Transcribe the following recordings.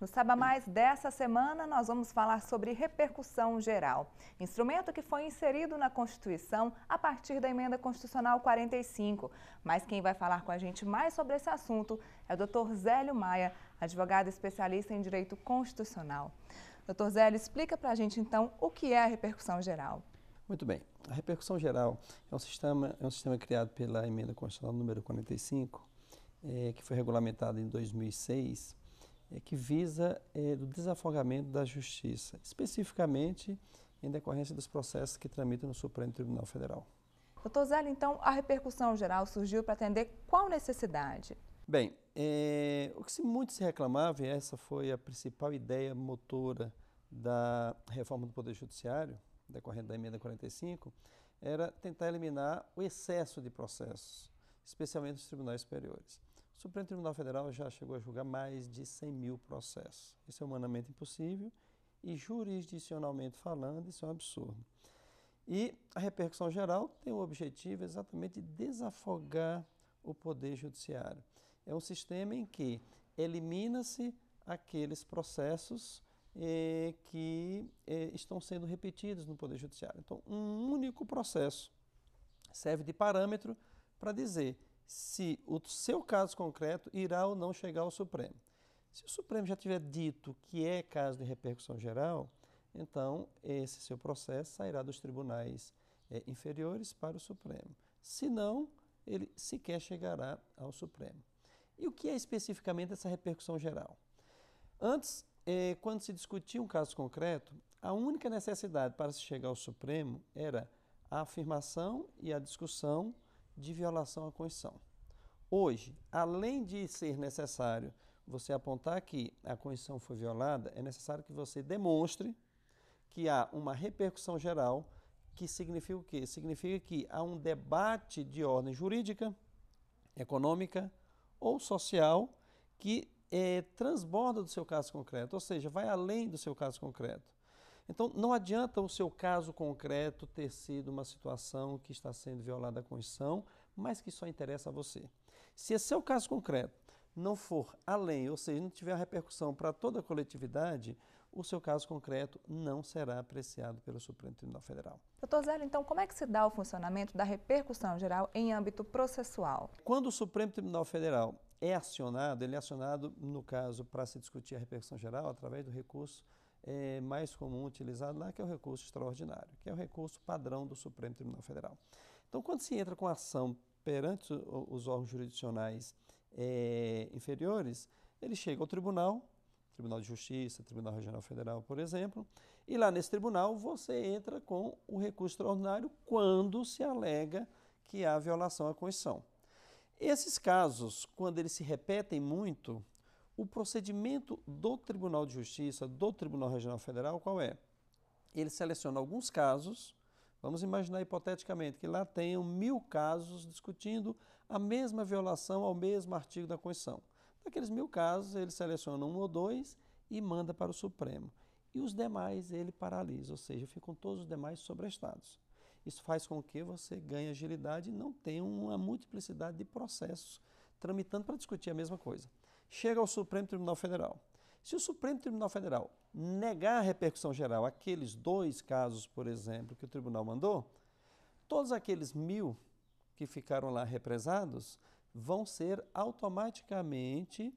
No Saiba Mais dessa semana, nós vamos falar sobre repercussão geral, instrumento que foi inserido na Constituição a partir da Emenda Constitucional 45. Mas quem vai falar com a gente mais sobre esse assunto é o Dr. Zélio Maia, advogado especialista em Direito Constitucional. Dr. Zélio, explica para a gente então o que é a repercussão geral. Muito bem. A repercussão geral é um sistema criado pela Emenda Constitucional número 45, que foi regulamentado em 2006, que visa do desafogamento da justiça, especificamente em decorrência dos processos que tramitam no Supremo Tribunal Federal. Dr. Zélio, então a repercussão geral surgiu para atender qual necessidade? Bem, o que muito se reclamava, e essa foi a principal ideia motora da reforma do Poder Judiciário, decorrente da Emenda 45, era tentar eliminar o excesso de processos, especialmente nos tribunais superiores. O Supremo Tribunal Federal já chegou a julgar mais de 100 mil processos. Isso é humanamente impossível e, jurisdicionalmente falando, isso é um absurdo. E a repercussão geral tem o objetivo exatamente de desafogar o Poder Judiciário. É um sistema em que elimina-se aqueles processos que estão sendo repetidos no Poder Judiciário. Então, um único processo serve de parâmetro para dizer se o seu caso concreto irá ou não chegar ao Supremo. Se o Supremo já tiver dito que é caso de repercussão geral, então esse seu processo sairá dos tribunais inferiores para o Supremo. Se não, ele sequer chegará ao Supremo. E o que é especificamente essa repercussão geral? Antes, quando se discutia um caso concreto, a única necessidade para se chegar ao Supremo era a afirmação e a discussão de violação à Constituição. Hoje, além de ser necessário você apontar que a Constituição foi violada, é necessário que você demonstre que há uma repercussão geral, que significa o quê? Significa que há um debate de ordem jurídica, econômica ou social que transborda do seu caso concreto, ou seja, vai além do seu caso concreto. Então, não adianta o seu caso concreto ter sido uma situação que está sendo violada a Constituição, mas que só interessa a você. Se esse seu caso concreto não for além, ou seja, não tiver a repercussão para toda a coletividade, o seu caso concreto não será apreciado pelo Supremo Tribunal Federal. Dr. Zélio, então como é que se dá o funcionamento da repercussão geral em âmbito processual? Quando o Supremo Tribunal Federal é acionado, ele é acionado, no caso, para se discutir a repercussão geral, através do recurso mais comum utilizado lá, que é o recurso extraordinário, que é o recurso padrão do Supremo Tribunal Federal. Então, quando se entra com ação perante os órgãos jurisdicionais inferiores, ele chega ao Tribunal de Justiça, Tribunal Regional Federal, por exemplo, e lá nesse tribunal você entra com o recurso extraordinário quando se alega que há violação à Constituição. Esses casos, quando eles se repetem muito, o procedimento do Tribunal de Justiça, do Tribunal Regional Federal, qual é? Ele seleciona alguns casos, vamos imaginar hipoteticamente que lá tenham 1000 casos discutindo a mesma violação ao mesmo artigo da Constituição. Daqueles 1000 casos, ele seleciona 1 ou 2 e manda para o Supremo. E os demais ele paralisa, ou seja, ficam todos os demais sobrestados. Isso faz com que você ganhe agilidade e não tenha uma multiplicidade de processos tramitando para discutir a mesma coisa. Chega ao Supremo Tribunal Federal. Se o Supremo Tribunal Federal negar a repercussão geral, aqueles 2 casos, por exemplo, que o tribunal mandou, todos aqueles 1000 que ficaram lá represados vão ser automaticamente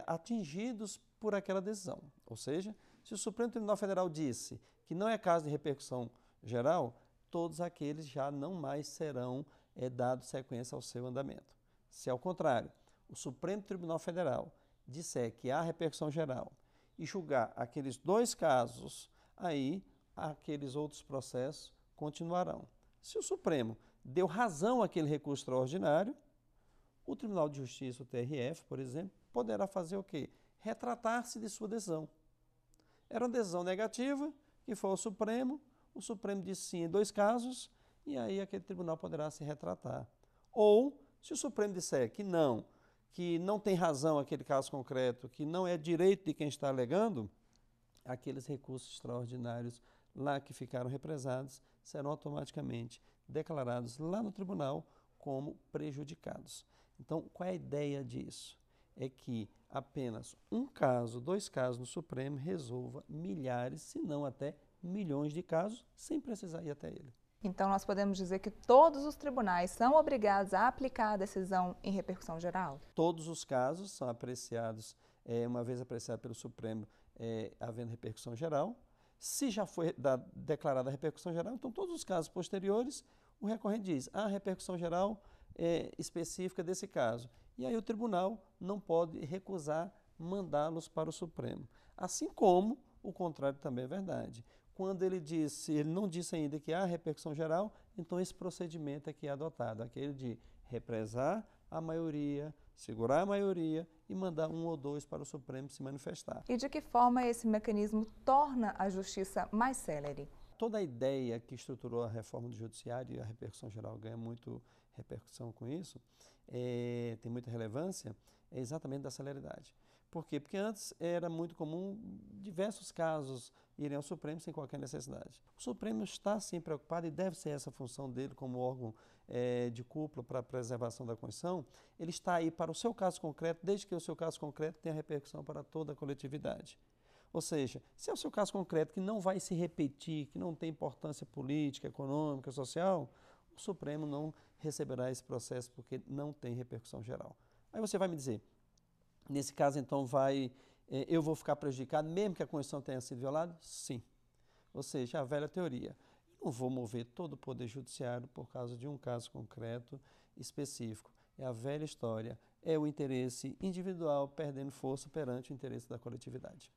atingidos por aquela decisão. Ou seja, se o Supremo Tribunal Federal disse que não é caso de repercussão geral, todos aqueles já não mais serão dados sequência ao seu andamento. Se ao contrário, o Supremo Tribunal Federal disser que há repercussão geral e julgar aqueles 2 casos, aí aqueles outros processos continuarão. Se o Supremo deu razão àquele recurso extraordinário, o Tribunal de Justiça, o TRF, por exemplo, poderá fazer o quê? Retratar-se de sua decisão. Era uma decisão negativa, que foi ao Supremo, o Supremo disse sim em 2 casos, e aí aquele tribunal poderá se retratar. Ou, se o Supremo disser que não tem razão aquele caso concreto, que não é direito de quem está alegando, aqueles recursos extraordinários lá que ficaram represados serão automaticamente declarados lá no tribunal como prejudicados. Então, qual é a ideia disso? é que apenas um caso, 2 casos no Supremo resolva milhares, se não até milhões de casos, sem precisar ir até ele. Então, nós podemos dizer que todos os tribunais são obrigados a aplicar a decisão em repercussão geral? Todos os casos são apreciados, uma vez apreciado pelo Supremo, havendo repercussão geral. Se já foi declarada a repercussão geral, então todos os casos posteriores, o recorrente diz, a repercussão geral específica desse caso. E aí o tribunal não pode recusar mandá-los para o Supremo. Assim como o contrário também é verdade. Quando ele não disse ainda que há repercussão geral, então esse procedimento é que é adotado, aquele de represar a maioria, segurar a maioria e mandar 1 ou 2 para o Supremo se manifestar. E de que forma esse mecanismo torna a justiça mais célere? Toda a ideia que estruturou a reforma do judiciário, e a repercussão geral ganha muito repercussão com isso, tem muita relevância, é exatamente da celeridade. Por quê? Porque antes era muito comum diversos casos irem ao Supremo sem qualquer necessidade. O Supremo está sim preocupado e deve ser essa a função dele como órgão de cúpula para a preservação da Constituição. Ele está aí para o seu caso concreto, desde que o seu caso concreto tenha repercussão para toda a coletividade. Ou seja, se é o seu caso concreto que não vai se repetir, que não tem importância política, econômica, social, o Supremo não receberá esse processo porque não tem repercussão geral. Aí você vai me dizer, nesse caso então eu vou ficar prejudicado mesmo que a Constituição tenha sido violada? Sim. Ou seja, a velha teoria. Eu não vou mover todo o Poder Judiciário por causa de um caso concreto específico. É a velha história, é o interesse individual perdendo força perante o interesse da coletividade.